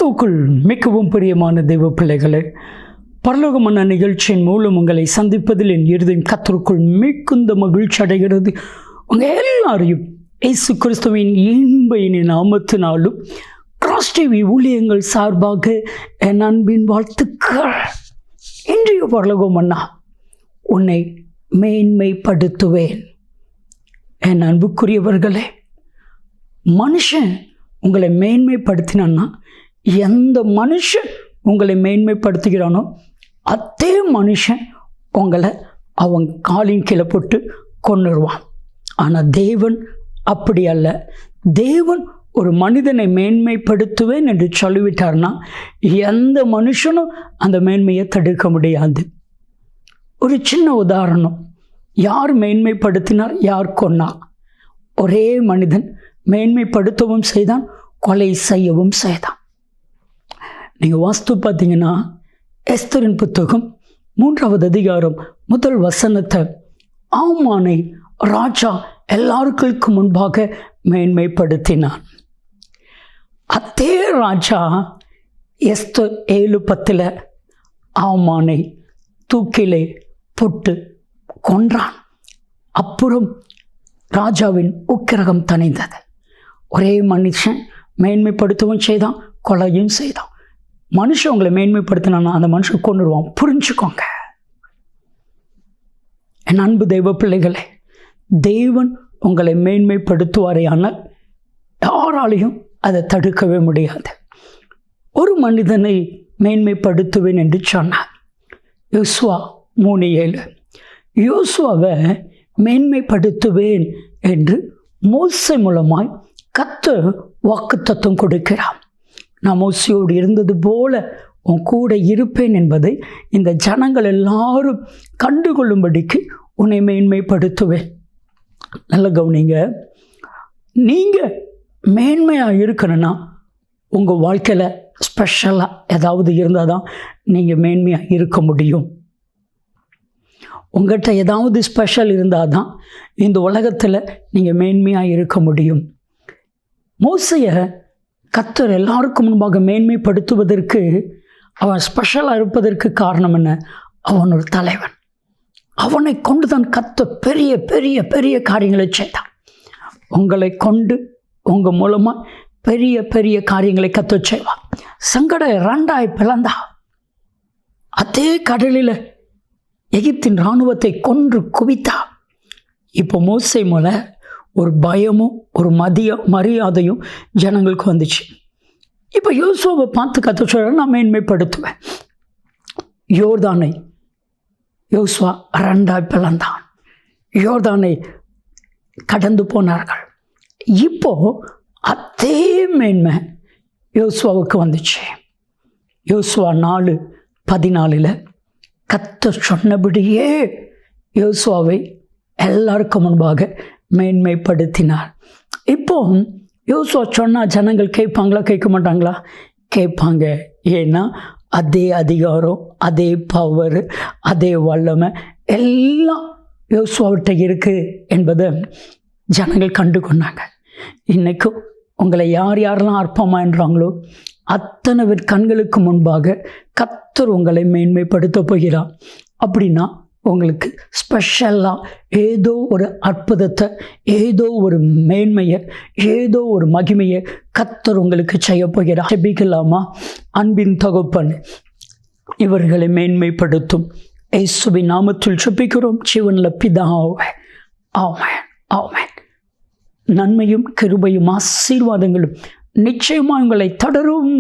கிறிஸ்துவுக்குள் மிகவும் பிரியமான தெய்வ பிள்ளைகளே, பரலோகமான நிகழ்ச்சியின் மூலம் உங்களை சந்திப்பதில் என் இருதயம் கர்த்தருக்குள் மிகுந்த மகிழ்ச்சி அடைகிறது. உங்கள் எல்லாரையும் இயேசு கிறிஸ்துவின் இன்பையின் நாமத்தினாலும் கிராஸ் டிவி ஊழியங்கள் சார்பாக என் அன்பின் வாழ்த்துக்கள். இன்றைய பரலோகமன்னா, உன்னை மேன்மைப்படுத்துவேன். என் அன்புக்குரியவர்களே, மனுஷன் உங்களை மேன்மைப்படுத்தினான்னா, எந்த மனுஷன் உங்களை மேன்மைப்படுத்துகிறானோ அதே மனுஷன் உங்களை அவன் காலின் கீழே போட்டு கொன்னுருவான். ஆனால் தேவன் அப்படி அல்ல. தேவன் ஒரு மனிதனை மேன்மைப்படுத்துவேன் என்று சொல்லிவிட்டார்னா, எந்த மனுஷனும் அந்த மேன்மையை தடுக்க முடியாது. ஒரு சின்ன உதாரணம், யார் மேன்மைப்படுத்தினார், யார் கொன்னார்? ஒரே மனிதன் மேன்மைப்படுத்தவும் செய்தான், கொலை செய்யவும் செய்தான். நீங்கள் வாஸ்து பார்த்தீங்கன்னா, எஸ்தரின் புத்தகம் 3வது அதிகாரம் 1 வசனத்தை, ஆமானை ராஜா எல்லாருக்கு முன்பாக மேன்மைப்படுத்தினான். அதே ராஜா எஸ்தர் 7:10 ஆமானை தூக்கிலே போட்டு கொன்றான். அப்புறம் ராஜாவின் உக்கிரகம் தணிந்தது. ஒரே மனுஷன் மேன்மைப்படுத்தவும் செய்தான், கொலையும் செய்தான். மனுஷன் உங்களை மேன்மைப்படுத்தினான்னா அந்த மனுஷன் கொண்டுருவான். புரிஞ்சுக்கோங்க என் அன்பு தெய்வ பிள்ளைகளே, தேவன் உங்களை மேன்மைப்படுத்துவாரே, ஆனால் யாராலையும் அதை தடுக்கவே முடியாது. ஒரு மனிதனை மேன்மைப்படுத்துவேன் என்று சொன்னார். யோசுவா 3:7 யோசுவாவை மேன்மைப்படுத்துவேன் என்று மோசே மூலமாய் கர்த்தர் வாக்குத்தத்தம் கொடுக்கிறார். நான் மோசேயோடு இருந்தது போல உன் கூட இருப்பேன் என்பதை இந்த ஜனங்கள் எல்லாரும் கண்டுகொள்ளும்படிக்கு உன்னை மேன்மைப்படுத்துவேன். நல்ல கவனிங்க, நீங்கள் மேன்மையாக இருக்கணும்னா உங்கள் வாழ்க்கையில் ஸ்பெஷலாக ஏதாவது இருந்தால் தான் நீங்கள் மேன்மையாக இருக்க முடியும். உங்கள்கிட்ட ஏதாவது ஸ்பெஷல் இருந்தால் தான் இந்த உலகத்தில் நீங்கள் மேன்மையாக இருக்க முடியும். மோசேயை கர்த்தர் எல்லாருக்கும் முன்பாக மேன்மைப்படுத்துவதற்கு, அவன் ஸ்பெஷலாக இருப்பதற்கு காரணம் என்ன? அவன் ஒரு தலைவன். அவனை கொண்டு தான் கர்த்தர் பெரிய பெரிய பெரிய காரியங்களை செய்தான். உங்களை கொண்டு உங்கள் மூலமாக பெரிய பெரிய காரியங்களை கர்த்தர் செய்வான். சங்கடை 2 பிளந்தா. அதே கடலில் எகிப்தின் இராணுவத்தை கொன்று குவித்தா. இப்போ மோசே மூலம் ஒரு பயமும் ஒரு மரியாதையும் ஜனங்களுக்கு வந்துச்சு. இப்போ யோசுவாவை பார்த்து கர்த்தர் சொல்றார், நான் மேன்மைப்படுத்துவேன். யோர்தானை யோசுவா 2 பிளந்தான். யோர்தானை கடந்து போனார்கள். இப்போ அதே மேன்மை யோசுவாவுக்கு வந்துச்சு. யோசுவா 4:14 கர்த்தர் சொன்னபடியே யோசுவாவை எல்லாருக்கும் முன்பாக மேன்மைப்படுத்தினார். இப்போ யோசுவா சொன்னால் ஜனங்கள் கேட்பாங்களா, கேட்க மாட்டாங்களா? கேட்பாங்க. ஏன்னா அதே அதிகாரம், அதே பவர், அதே வல்லமை எல்லாம் யோசுவாவிட்ட இருக்குது என்பதை ஜனங்கள் கண்டு கொண்டாங்க. இன்றைக்கும் உங்களை யார் யாரெல்லாம் அற்பமான்றாங்களோ அத்தனை பேர் கண்களுக்கு முன்பாக கர்த்தர் உங்களை மேன்மைப்படுத்த போகிறார். அப்படின்னா உங்களுக்கு ஸ்பெஷலாக ஏதோ ஒரு அற்புதத்தை, ஏதோ ஒரு மேன்மையை, ஏதோ ஒரு மகிமையை கர்த்தர் உங்களுக்கு செய்ய போகிறார். ஜெபிக்கலாமா? அன்பின் தகப்பன், இவர்களை மேன்மைப்படுத்தும் இயேசுவின் நாமத்தில் ஜெபிக்கிறோம் ஜீவனில் பிதாவே. ஆமென், ஆமென். நன்மையும் கிருபையும் ஆசீர்வாதங்களும் நிச்சயமாக உங்களை தொடரும்.